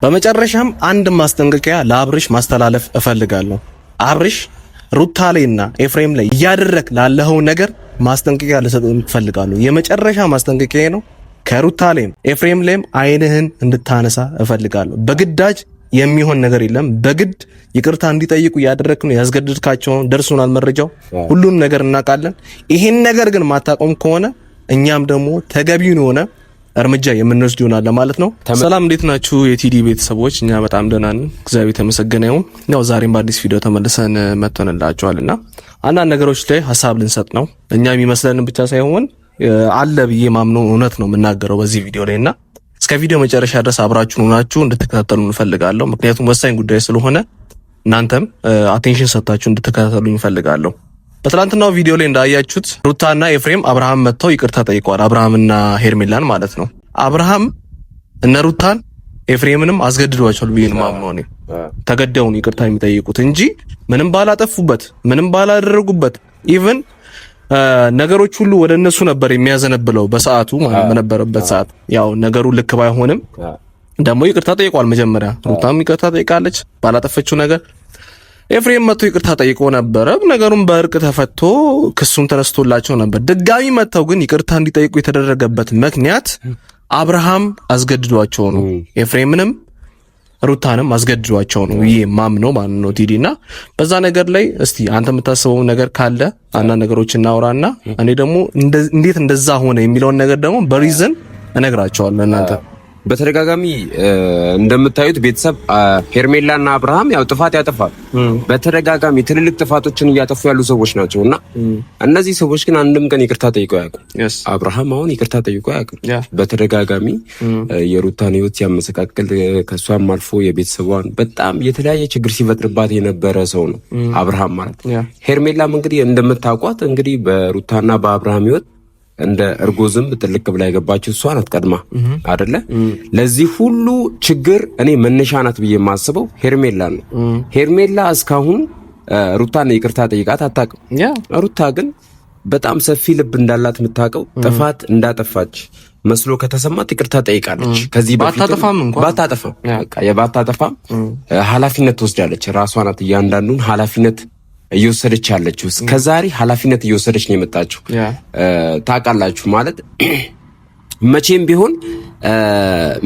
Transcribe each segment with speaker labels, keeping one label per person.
Speaker 1: በመጨረሻም አንድ ማስጠንቀቂያ ለአብርሽ ማስተላለፍ እፈልጋለሁ። አብርሽ ሩታ ላይና ኤፍሬም ላይ እያደረክ ላለው ነገር ማስጠንቀቂያ ልሰጥህ እፈልጋለሁ። የመጨረሻ ማስጠንቀቂያ ነው። ከሩታ ላይም ኤፍሬም ላይም አይንህን እንድታነሳ እፈልጋለሁ። በግዳጅ የሚሆን ነገር የለም። በግድ ይቅርታ እንዲጠይቁ ያደረክ ነው ያስገድድካቸው። ደርሶናል መረጃው፣ ሁሉም ነገር እናውቃለን። ይሄን ነገር ግን ማታቆም ከሆነ እኛም ደግሞ ተገቢውን ሆነ እርምጃ የምንወስድ ይሆናል ማለት ነው። ሰላም እንዴት ናችሁ የቲዲ ቤተሰቦች? እኛ በጣም ደህና ነን፣ እግዚአብሔር የተመሰገነ ይሁን። ያው ዛሬም በአዲስ ቪዲዮ ተመልሰን መጥተንላችኋልና አንዳንድ ነገሮች ላይ ሀሳብ ልንሰጥ ነው። እኛ የሚመስለንን ብቻ ሳይሆን አለ ብዬ ማምነው እውነት ነው የምናገረው በዚህ ቪዲዮ ላይና እስከ ቪዲዮ መጨረሻ ድረስ አብራችሁን ሆናችሁ እንድትከታተሉ እንፈልጋለሁ። ምክንያቱም ወሳኝ ጉዳይ ስለሆነ እናንተም አቴንሽን ሰጣችሁ እንድትከታተሉ እንፈልጋለሁ። በትላንትናው ቪዲዮ ላይ እንዳያችሁት ሩታና ኤፍሬም አብርሃም መጥተው ይቅርታ ጠይቀዋል። አብርሃምና ሄርሜላን ማለት ነው። አብርሃም እነ ሩታን ኤፍሬምንም አስገድዷቸዋል ብዬ ነው ማምነው እኔ። ተገደውን ይቅርታ የሚጠይቁት እንጂ ምንም ባላጠፉበት ምንም ባላደረጉበት ኢቭን ነገሮች ሁሉ ወደ እነሱ ነበር የሚያዘነብለው በሰዓቱ ማለት በነበረበት ሰዓት። ያው ነገሩ ልክ ባይሆንም ደግሞ ይቅርታ ጠይቋል። መጀመሪያ ሩታም ይቅርታ ጠይቃለች ባላጠፈችው ነገር። ኤፍሬም መጥቶ ይቅርታ ጠይቆ ነበር። ነገሩን በእርቅ ተፈቶ ክሱም ተነስቶላቸው ነበር። ድጋሚ መጥተው ግን ይቅርታ እንዲጠይቁ የተደረገበት ምክንያት አብርሃም አስገድዷቸው ነው። ኤፍሬምንም ሩታንም አስገድዷቸው ነው ይሄ ማምነው ማለት ነው ቲዲና። በዛ ነገር ላይ እስቲ አንተ የምታስበው ነገር ካለ አንዳንድ ነገሮች እናውራና እኔ ደግሞ እንዴት እንደዛ ሆነ የሚለውን ነገር ደግሞ በሪዝን እነግራቸዋለሁ እናንተ።
Speaker 2: በተደጋጋሚ እንደምታዩት ቤተሰብ ሄርሜላና አብርሃም ያው ጥፋት ያጠፋሉ። በተደጋጋሚ ትልልቅ ጥፋቶችን እያጠፉ ያሉ ሰዎች ናቸውና እነዚህ ሰዎች ግን አንድም ቀን ይቅርታ ጠይቀው አያውቁም። አብርሃም አሁን ይቅርታ ጠይቀው አያውቅም። በተደጋጋሚ የሩታን ሕይወት ሲያመሰቃቅል ከሷም አልፎ የቤተሰቧን በጣም የተለያየ ችግር ሲፈጥርባት የነበረ ሰው ነው አብርሃም ማለት። ሄርሜላም እንግዲህ እንደምታውቋት እንግዲህ በሩታና በአብርሃም ሕይወት እንደ እርጎዝም ጥልቅ ብላ የገባችው እሷ ናት ቀድማ አይደለ? ለዚህ ሁሉ ችግር እኔ መነሻ ናት ብዬ የማስበው ሄርሜላ ነው። ሄርሜላ እስካሁን ሩታን ይቅርታ ጠይቃት አታውቅም። ሩታ ግን በጣም ሰፊ ልብ እንዳላት የምታውቀው ጥፋት እንዳጠፋች መስሎ ከተሰማት ይቅርታ ጠይቃለች። ከዚህ በፊት ባታጠፋም ኃላፊነት ትወስዳለች። ራሷ ናት እያንዳንዱን ኃላፊነት እየወሰደች ያለችው። እስከዛሬ ኃላፊነት እየወሰደች ነው የመጣችው። ታውቃላችሁ ማለት መቼም ቢሆን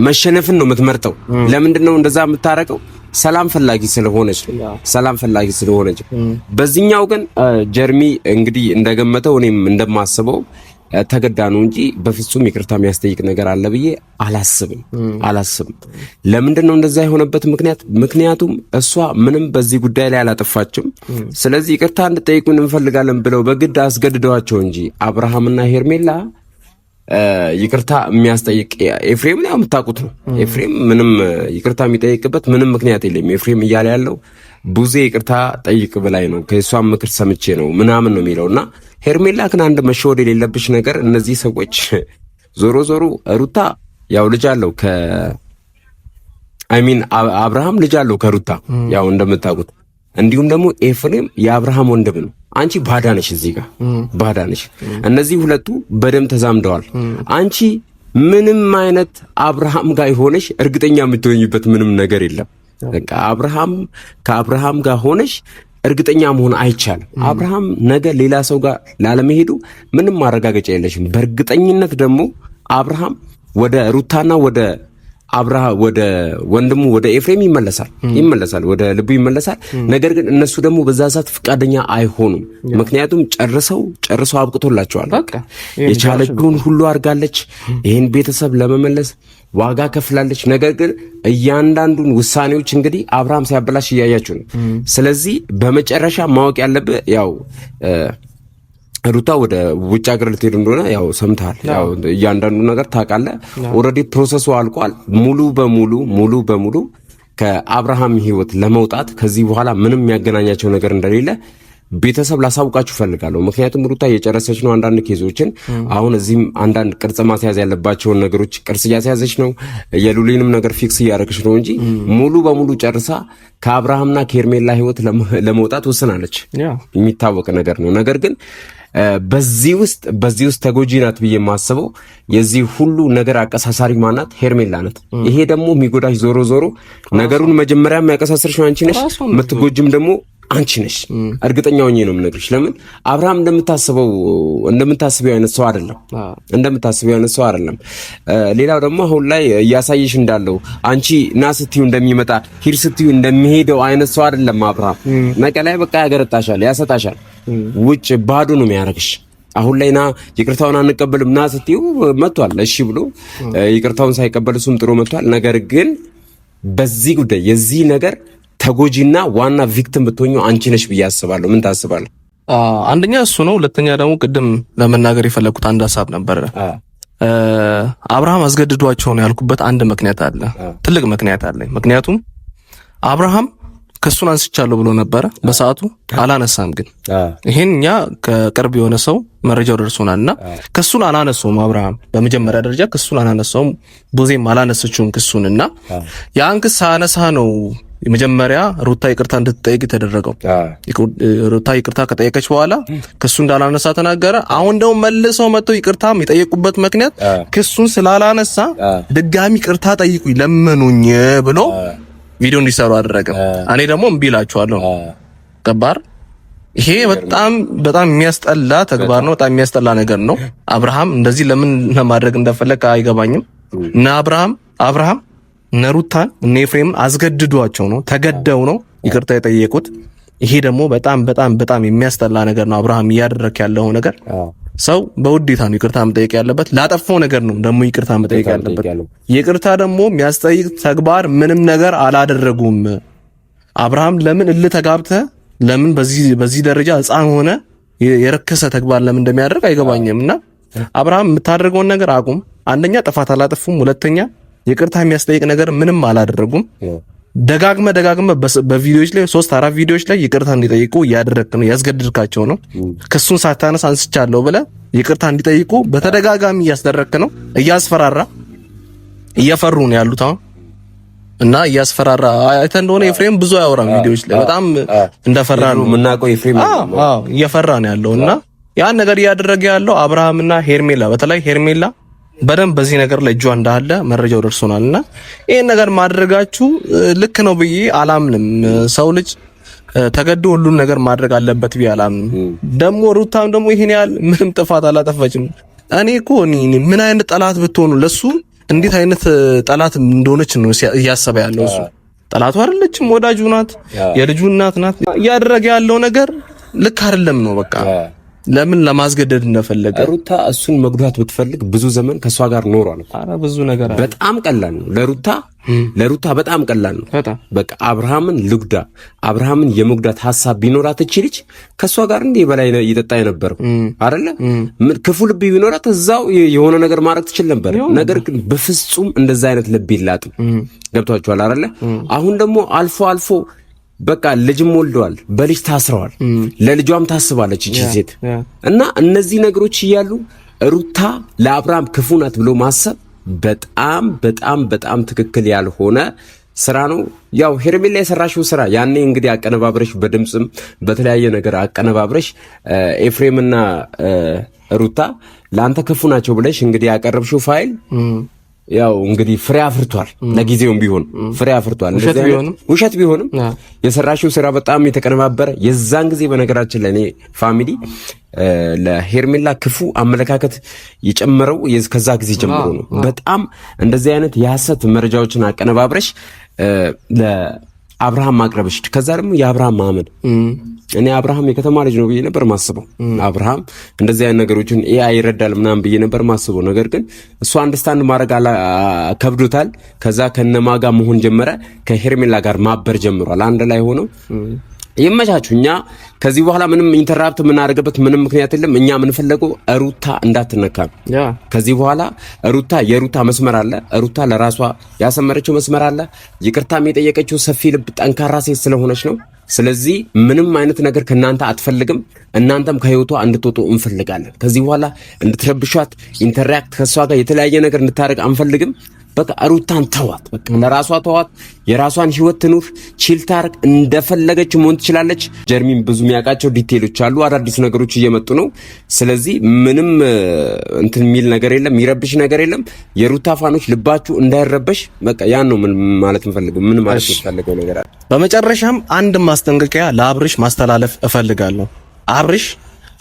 Speaker 2: መሸነፍን ነው የምትመርጠው። ለምንድን ነው እንደዛ የምታረቀው? ሰላም ፈላጊ ስለሆነች ነው። ሰላም ፈላጊ ስለሆነች በዚህኛው ግን ጀርሚ እንግዲህ እንደገመተው እኔም እንደማስበው ተገዳ ነው እንጂ በፍጹም ይቅርታ የሚያስጠይቅ ነገር አለ ብዬ አላስብም። ለምንድን ነው እንደዛ የሆነበት ምክንያቱም እሷ ምንም በዚህ ጉዳይ ላይ አላጠፋችም። ስለዚህ ይቅርታ እንድጠይቁን እንፈልጋለን ብለው በግድ አስገድደዋቸው እንጂ አብርሃምና ሄርሜላ ይቅርታ የሚያስጠይቅ ኤፍሬም ነው የምታውቁት ነው። ኤፍሬም ምንም ይቅርታ የሚጠይቅበት ምንም ምክንያት የለም። ኤፍሬም እያለ ያለው ቡዜ ይቅርታ ጠይቅ ብላይ ነው ከሷም ምክር ሰምቼ ነው ምናምን ነው የሚለውና ሄርሜላ ግን አንድ መሸወድ የሌለብሽ ነገር እነዚህ ሰዎች ዞሮ ሩታ ያው ልጅ አለው አብርሃም ልጅ አለው ከሩታ ያው እንደምታውቁት። እንዲሁም ደግሞ ኤፍሬም የአብርሃም ወንድም ነው። አንቺ ባዳ ነሽ፣ እዚህ ጋር ባዳ ነሽ። እነዚህ ሁለቱ በደም ተዛምደዋል። አንቺ ምንም አይነት አብርሃም ጋር ሆነሽ እርግጠኛ የምትሆኝበት ምንም ነገር የለም። በቃ ከአብርሃም ጋር ሆነሽ እርግጠኛ መሆን አይቻልም። አብርሃም ነገ ሌላ ሰው ጋር ላለመሄዱ ምንም ማረጋገጫ የለሽም። በእርግጠኝነት ደግሞ አብርሃም ወደ ሩታና ወደ ወንድሙ ወደ ኤፍሬም ይመለሳል፣ ወደ ልቡ ይመለሳል። ነገር ግን እነሱ ደግሞ በዛ ሰዓት ፍቃደኛ አይሆኑም። ምክንያቱም ጨርሰው አብቅቶላቸዋል። የቻለችውን ሁሉ አድርጋለች። ይህን ቤተሰብ ለመመለስ ዋጋ ከፍላለች። ነገር ግን እያንዳንዱን ውሳኔዎች እንግዲህ አብርሃም ሲያበላሽ እያያችሁ ነው። ስለዚህ በመጨረሻ ማወቅ ያለብህ ያው ሩታ ወደ ውጭ ሀገር ልትሄድ እንደሆነ ያው ሰምተሃል። ያው እያንዳንዱ ነገር ታውቃለህ። ኦልሬዲ ፕሮሰሱ አልቋል። ሙሉ በሙሉ ከአብርሃም ሕይወት ለመውጣት ከዚህ በኋላ ምንም የሚያገናኛቸው ነገር እንደሌለ ቤተሰብ ላሳውቃችሁ ፈልጋለሁ። ምክንያቱም ሩታ እየጨረሰች ነው አንዳንድ ኬዞችን። አሁን እዚህም አንዳንድ ቅርጽ ማስያዝ ያለባቸውን ነገሮች ቅርጽ እያስያዘች ነው። የሉሊንም ነገር ፊክስ እያደረገች ነው እንጂ ሙሉ በሙሉ ጨርሳ ከአብርሃምና ከሄርሜላ ሕይወት ለመውጣት ወስናለች። የሚታወቅ ነገር ነው። ነገር ግን በዚህ ውስጥ ተጎጂ ናት ብዬ የማስበው የዚህ ሁሉ ነገር አቀሳሳሪ ማናት? ሄርሜላ ናት። ይሄ ደግሞ የሚጎዳሽ ዞሮ ዞሮ ነገሩን መጀመሪያ የሚያቀሳስርሽ አንቺ ነሽ፣ የምትጎጂም ደግሞ አንቺ ነሽ። እርግጠኛ ሆኜ ነው የምነግርሽ። ለምን አብርሃም እንደምታስበው አይነት ሰው አይደለም። ሌላው ደግሞ አሁን ላይ እያሳየሽ እንዳለው አንቺ ና ስትዩ እንደሚመጣ ሂድ ስትዩ እንደሚሄደው አይነት ሰው አይደለም አብርሃም። መቀላይ በቃ ያገረጣሻል፣ ያሰጣሻል፣ ውጭ ባዶ ነው የሚያደርግሽ። አሁን ላይ ና ይቅርታውን አንቀበልም ና ስትዩ መጥቷል። እሺ ብሎ ይቅርታውን ሳይቀበል እሱም ጥሩ መጥቷል። ነገር ግን በዚህ ጉዳይ የዚህ ነገር ተጎጂና ዋና ቪክቲም ብትሆኚ አንቺ ነሽ ብዬ አስባለሁ። ምን ታስባለህ?
Speaker 1: አንደኛ እሱ ነው። ሁለተኛ ደግሞ ቅድም ለመናገር የፈለኩት አንድ ሐሳብ ነበር። አብርሃም አስገድዷቸው ነው ያልኩበት አንድ ምክንያት አለ፣ ትልቅ ምክንያት አለ። ምክንያቱም አብርሃም ክሱን አንስቻለሁ ብሎ ነበረ በሰዓቱ አላነሳም። ግን ይሄን እኛ ከቅርብ የሆነ ሰው መረጃው ደርሶናልና ክሱን አላነሳውም። አብርሃም በመጀመሪያ ደረጃ ክሱን አላነሳውም፣ ቡዜም አላነሰችውም ክሱንና ያን ክስ አነሳ ነው የመጀመሪያ ሩታ ይቅርታ እንድትጠይቅ ተደረገው። ሩታ ይቅርታ ከጠየቀች በኋላ ክሱ እንዳላነሳ ተናገረ። አሁን ደግሞ መልሰው መጥተው ይቅርታ የጠየቁበት ምክንያት ክሱን ስላላነሳ ድጋሚ ይቅርታ ጠይቁኝ ለመኑኝ ብሎ ቪዲዮ እንዲሰሩ አደረገ። እኔ ደግሞ እምቢ እላቸዋለሁ። ገባር? ይሄ በጣም የሚያስጠላ ተግባር ነው። በጣም የሚያስጠላ ነገር ነው። አብርሃም እንደዚህ ለምን ለማድረግ እንደፈለገ አይገባኝም። እና አብርሃም ነሩታን እነ ኤፍሬም አስገድዷቸው ነው፣ ተገደው ነው ይቅርታ የጠየቁት። ይሄ ደግሞ በጣም የሚያስጠላ ነገር ነው። አብርሃም እያደረክ ያለው ነገር ሰው በውዴታ ነው ይቅርታ መጠየቅ ያለበት። ላጠፋው ነገር ነው ደግሞ ይቅርታ መጠየቅ ያለበት። ይቅርታ ደግሞ የሚያስጠይቅ ተግባር ምንም ነገር አላደረጉም። አብርሃም ለምን ተጋብተህ ለምን በዚህ ደረጃ ሕፃን ሆነ የረከሰ ተግባር ለምን እንደሚያደርግ አይገባኝምና አብርሃም የምታደርገውን ነገር አቁም። አንደኛ ጥፋት አላጠፉም፣ ሁለተኛ ይቅርታ የሚያስጠይቅ ነገር ምንም አላደረጉም። ደጋግመ በቪዲዮዎች ላይ 3-4 ቪዲዮዎች ላይ ይቅርታ እንዲጠይቁ እያደረክ ነው፣ ያስገድድካቸው ነው። ክሱን ሳታነስ አንስቻለሁ ብለህ ይቅርታ እንዲጠይቁ በተደጋጋሚ እያስደረክ ነው። እየፈሩ ነው ያሉት አሁን እና እያስፈራራ አይተህ እንደሆነ ኤፍሬም ብዙ አያወራም ቪዲዮዎች ላይ በጣም እንደፈራ ነው የምናውቀው። ኤፍሬም እየፈራ ነው ያለውና ያን ነገር እያደረገ ያለው አብርሃምና ሄርሜላ፣ በተለይ ሄርሜላ በደንብ በዚህ ነገር ላይ እጇ እንዳለ መረጃው ደርሶናልና ይሄን ነገር ማድረጋችሁ ልክ ነው ብዬ አላምንም። ሰው ልጅ ተገዶ ሁሉን ነገር ማድረግ አለበት ብዬ አላምንም። ደግሞ ሩታም ደግሞ ይሄን ያህል ምንም ጥፋት አላጠፋችም። እኔ እኮ ምን አይነት ጠላት ብትሆኑ ለሱ እንዴት አይነት ጠላት እንደሆነች ነው እያሰበ ያለው። እሱ ጠላቱ አይደለችም፣ ወዳጁ ናት፣ የልጁ እናት ናት። እያደረገ ያለው ነገር ልክ አይደለም ነው በቃ። ለምን ለማስገደድ እንደፈለገ
Speaker 2: ሩታ እሱን መጉዳት ብትፈልግ ብዙ ዘመን ከሷ ጋር ኖሯል።
Speaker 1: አረ ብዙ ነገር አለ።
Speaker 2: በጣም ቀላል ነው ለሩታ በጣም ቀላል ነው። በቃ አብርሃምን ልጉዳ፣ አብርሃምን የመጉዳት ሐሳብ ቢኖራት እቺ ልጅ ከሷ ጋር እንደ በላይ ይጠጣ የነበረው አይደለ? ክፉ ልብ ቢኖራት እዛው የሆነ ነገር ማድረግ ትችል ነበር። ነገር ግን በፍጹም እንደዛ አይነት ልብ ይላጥም። ገብቷችኋል አይደለ? አሁን ደግሞ አልፎ በቃ ልጅም ወልደዋል፣ በልጅ ታስረዋል፣ ለልጇም ታስባለች እቺ ሴት እና እነዚህ ነገሮች እያሉ ሩታ ለአብርሃም ክፉ ናት ብሎ ማሰብ በጣም ትክክል ያልሆነ ስራ ነው። ያው ሄርሜላ የሰራሽው ስራ ያኔ እንግዲህ አቀነባብረሽ በድምጽም በተለያየ ነገር አቀነባብረሽ ኤፍሬምና ሩታ ለአንተ ክፉ ናቸው ብለሽ እንግዲህ ያቀረብሽው ፋይል ያው እንግዲህ ፍሬ አፍርቷል። ለጊዜውም ቢሆን ፍሬ አፍርቷል። ውሸት ቢሆንም የሰራሽው ስራ በጣም የተቀነባበረ የዛን ጊዜ በነገራችን ላይ እኔ ፋሚሊ ለሄርሜላ ክፉ አመለካከት የጨመረው ከዛ ጊዜ ጀምሮ ነው። በጣም እንደዚህ አይነት የሐሰት መረጃዎችን አቀነባብረሽ ለአብርሃም ማቅረብሽ፣ ከዛ ደግሞ የአብርሃም ማመን እኔ አብርሃም የከተማ ልጅ ነው ብዬ ነበር ማስበው። አብርሃም እንደዚህ አይነት ነገሮችን ኤአይ ይረዳል ምናምን ብዬ ነበር ማስበው። ነገር ግን እሱ አንደርስታንድ ማድረግ ከብዶታል። ከዛ ከነማጋ መሆን ጀመረ፣ ከሄርሜላ ጋር ማበር ጀምሯል። አንድ ላይ ሆነው ይመቻቹ። እኛ ከዚህ በኋላ ምንም ኢንተራፕት የምናደርግበት ምንም ምክንያት የለም። እኛ የምንፈልገው ሩታ እንዳትነካ። ከዚህ በኋላ የሩታ መስመር አለ። ሩታ ለራሷ ያሰመረችው መስመር አለ። ይቅርታም የጠየቀችው ሰፊ ልብ ጠንካራ ሴት ስለሆነች ነው። ስለዚህ ምንም አይነት ነገር ከናንተ አትፈልግም። እናንተም ከህይወቷ እንድትወጡ እንፈልጋለን። ከዚህ በኋላ እንድትረብሿት፣ ኢንተራክት ከሷ ጋር የተለያየ ነገር እንድታደርግ አንፈልግም። በቃ ሩታን ተዋት፣ በቃ ለራሷ ተዋት፣ የራሷን ህይወት ትኑር፣ ቺል ታርግ፣ እንደፈለገች መሆን ትችላለች። ጀርሚን ብዙ የሚያውቃቸው ዲቴይሎች አሉ፣ አዳዲስ ነገሮች እየመጡ ነው። ስለዚህ ምንም እንትን የሚል ነገር የለም፣ የሚረብሽ ነገር የለም። የሩታ ፋኖች ልባችሁ እንዳይረበሽ፣ በቃ ያን ነው ምን ማለት የምፈልገው። ምን ማለት የምፈልገው ነገር አለ።
Speaker 1: በመጨረሻም አንድ ማስጠንቀቂያ ለአብርሽ ማስተላለፍ እፈልጋለሁ። አብርሽ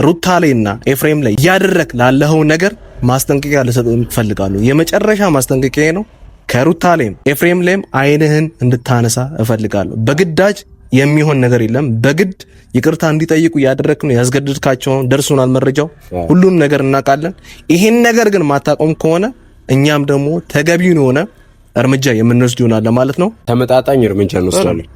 Speaker 1: ሩታ ላይና ኤፍሬም ላይ እያደረክ ላለው ነገር ማስጠንቀቂያ ልሰጥህ እፈልጋለሁ። የመጨረሻ ማስጠንቀቂያ ነው። ከሩታ ላይም ኤፍሬም ላይም አይንህን እንድታነሳ እፈልጋለሁ። በግዳጅ የሚሆን ነገር የለም። በግድ ይቅርታ እንዲጠይቁ ያደረክ ነው፣ ያስገድድካቸው ደርሶናል፣ መረጃው ሁሉም ነገር እናውቃለን። ይሄን ነገር ግን ማታቆም ከሆነ እኛም ደግሞ ተገቢውን የሆነ እርምጃ የምንወስድ ይሆናል ማለት ነው።
Speaker 2: ተመጣጣኝ እርምጃ እንወስዳለን።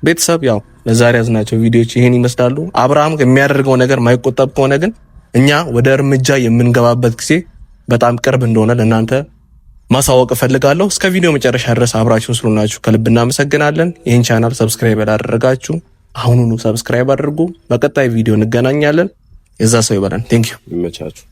Speaker 1: ቤተሰብ ያው ለዛሬ ያዝናቸው ቪዲዮዎች ይሄን ይመስላሉ። አብርሃም የሚያደርገው ነገር ማይቆጠብ ከሆነ ግን እኛ ወደ እርምጃ የምንገባበት ጊዜ በጣም ቅርብ እንደሆነ ለእናንተ ማሳወቅ እፈልጋለሁ። እስከ ቪዲዮ መጨረሻ ድረስ አብራችሁን ስለሆናችሁ ከልብ እናመሰግናለን። ይህን ቻናል ሰብስክራይብ ያላደረጋችሁ አሁኑኑ ሰብስክራይብ አድርጉ። በቀጣይ ቪዲዮ እንገናኛለን። የዛ ሰው ይበለን። ቴንክ ዩ።
Speaker 2: ይመቻችሁ።